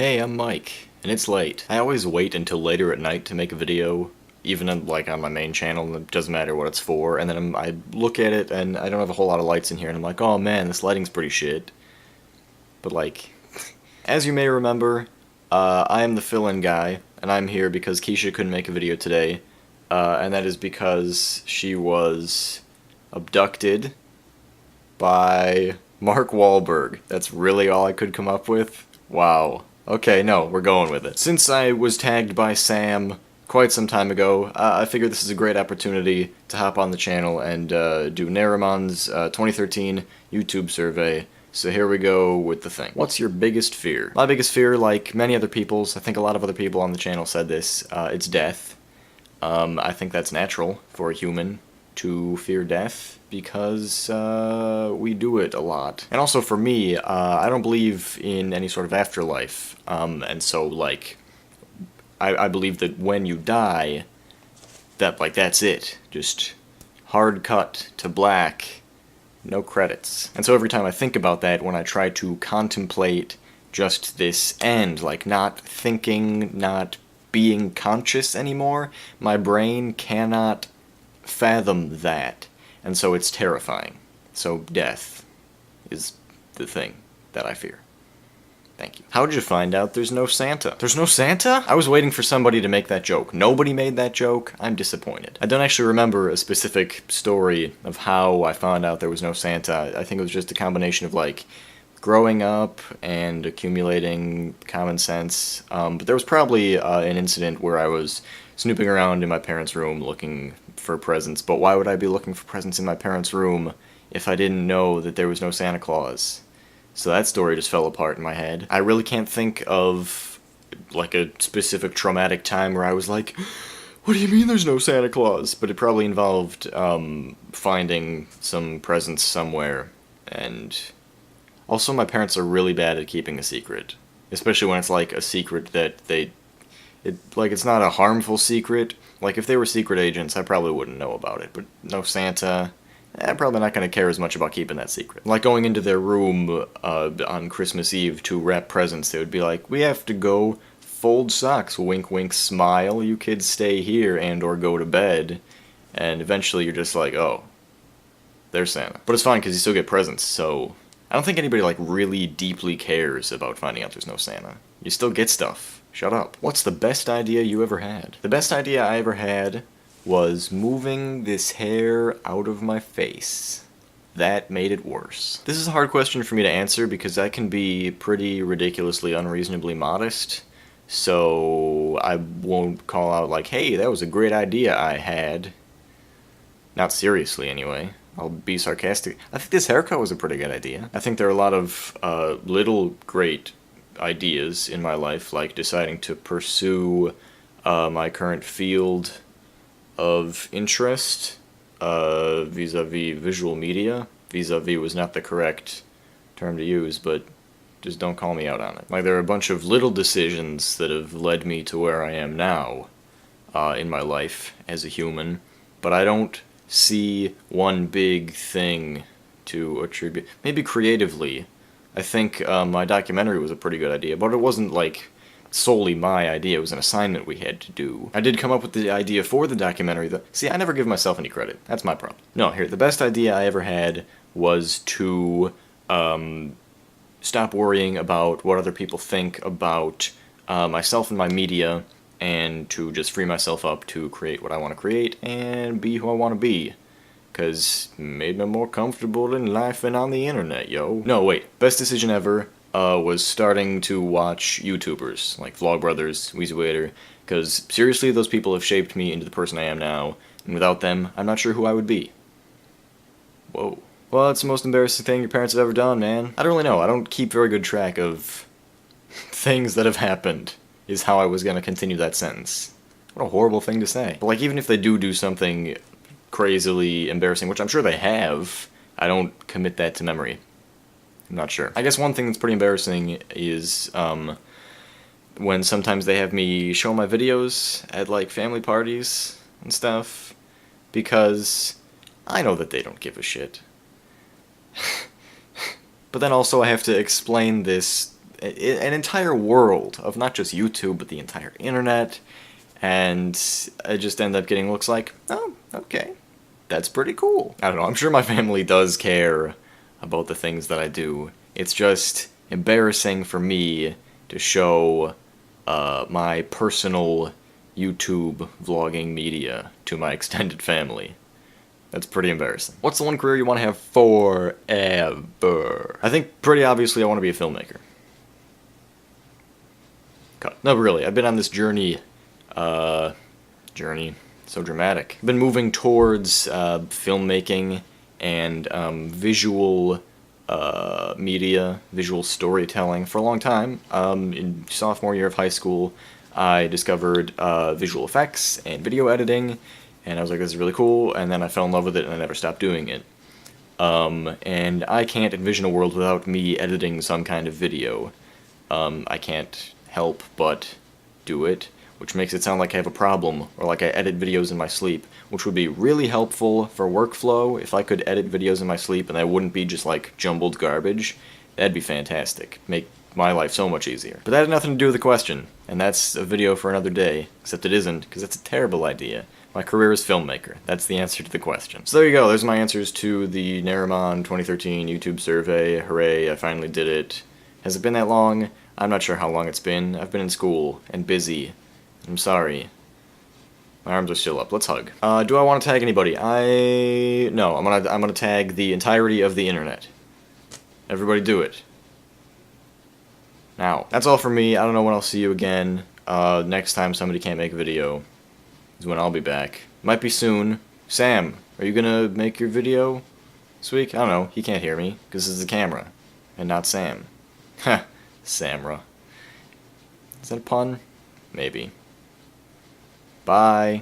Hey, I'm Mike, and it's late. I always wait until later at night to make a video, even on my main channel, it doesn't matter what it's for, and then I look at it and I don't have a whole lot of lights in here, and I'm like, oh man, this lighting's pretty shit. But like, as you may remember, I am the fill-in guy, and I'm here because Keisha couldn't make a video today, and that is because she was abducted by Mark Wahlberg. That's really all I could come up with? Wow. Okay, no, we're going with it. Since I was tagged by Sam quite some time ago, I figured this is a great opportunity to hop on the channel and do Narimon's 2013 YouTube survey. So here we go with the thing. What's your biggest fear? My biggest fear, like many other people's, I think a lot of other people on the channel said this, it's death. I think that's natural for a human to fear death because we do it a lot. And also for me, I don't believe in any sort of afterlife, and so like I believe that when you die, that's it, just hard cut to black, no credits. And so every time I think about that, when I try to contemplate just this end, like not thinking, not being conscious anymore, my brain cannot fathom that, and so it's terrifying. So death is the thing that I fear. Thank you. How did you find out there's no Santa? There's no Santa? I was waiting for somebody to make that joke. Nobody made that joke. I'm disappointed. I don't actually remember a specific story of how I found out there was no Santa. I think it was just a combination of like growing up and accumulating common sense. But there was probably an incident where I was snooping around in my parents' room looking for presents. But why would I be looking for presents in my parents' room if I didn't know that there was no Santa Claus? So that story just fell apart in my head. I really can't think of like a specific traumatic time where I was like, what do you mean there's no Santa Claus? But it probably involved finding some presents somewhere. And also my parents are really bad at keeping a secret. Especially when it's like a secret that it's not a harmful secret. Like if they were secret agents, I probably wouldn't know about it. But no Santa, I'm probably not going to care as much about keeping that secret. Like going into their room on Christmas Eve to wrap presents, they would be like, we have to go fold socks, wink wink smile, you kids stay here and or go to bed. And eventually you're just like, oh, there's Santa. But it's fine because you still get presents, so I don't think anybody like really deeply cares about finding out there's no Santa. You still get stuff. Shut up. What's the best idea you ever had? The best idea I ever had was moving this hair out of my face. That made it worse. This is a hard question for me to answer because I can be pretty ridiculously unreasonably modest, so I won't call out like, hey, that was a great idea I had. Not seriously, anyway. I'll be sarcastic. I think this haircut was a pretty good idea. I think there are a lot of little great ideas in my life, like deciding to pursue my current field of interest vis-a-vis visual media. Vis-a-vis was not the correct term to use, but just don't call me out on it. Like there are a bunch of little decisions that have led me to where I am now in my life as a human, but I don't see one big thing to attribute. Maybe creatively. I think my documentary was a pretty good idea, but it wasn't like solely my idea. It was an assignment we had to do. I did come up with the idea for the documentary, though. See, I never give myself any credit. That's my problem. No, here, the best idea I ever had was to stop worrying about what other people think about myself and my media, and to just free myself up to create what I want to create and be who I want to be. Because made me more comfortable in life and on the internet, yo. No, wait. Best decision ever was starting to watch YouTubers, like Vlogbrothers, WheezyWaiter, because seriously, those people have shaped me into the person I am now, and without them, I'm not sure who I would be. Whoa. Well, it's the most embarrassing thing your parents have ever done, man. I don't really know. I don't keep very good track of things that have happened, is how I was going to continue that sentence. What a horrible thing to say. But like, even if they do something crazily embarrassing, which I'm sure they have, I don't commit that to memory. I'm not sure. I guess one thing that's pretty embarrassing is when sometimes they have me show my videos at like family parties and stuff, because I know that they don't give a shit. But then also I have to explain this an entire world of not just YouTube, but the entire internet, and I just end up getting looks like, oh, okay, that's pretty cool. I don't know, I'm sure my family does care about the things that I do. It's just embarrassing for me to show my personal YouTube vlogging media to my extended family. That's pretty embarrassing. What's the one career you want to have forever? I think pretty obviously I want to be a filmmaker. Cut. No, really, I've been on this journey, so dramatic. I've been moving towards filmmaking and visual media, visual storytelling for a long time. In sophomore year of high school, I discovered visual effects and video editing, and I was like, this is really cool, and then I fell in love with it and I never stopped doing it. And I can't envision a world without me editing some kind of video. I can't help but do it, which makes it sound like I have a problem, or like I edit videos in my sleep, which would be really helpful for workflow if I could edit videos in my sleep and I wouldn't be just like jumbled garbage. That'd be fantastic. Make my life so much easier. But that had nothing to do with the question, and that's a video for another day, except it isn't, because it's a terrible idea. My career is filmmaker. That's the answer to the question. So there you go, there's my answers to the Narimon 2013 YouTube survey. Hooray, I finally did it. Has it been that long? I'm not sure how long it's been. I've been in school, and busy. I'm sorry. My arms are still up. Let's hug. Do I want to tag anybody? No, I'm gonna tag the entirety of the internet. Everybody do it. Now. That's all from me. I don't know when I'll see you again. Next time somebody can't make a video is when I'll be back. Might be soon. Sam, are you gonna make your video this week? I don't know. He can't hear me, because this is the camera, and not Sam. Heh. Samra. Is that a pun? Maybe. Bye.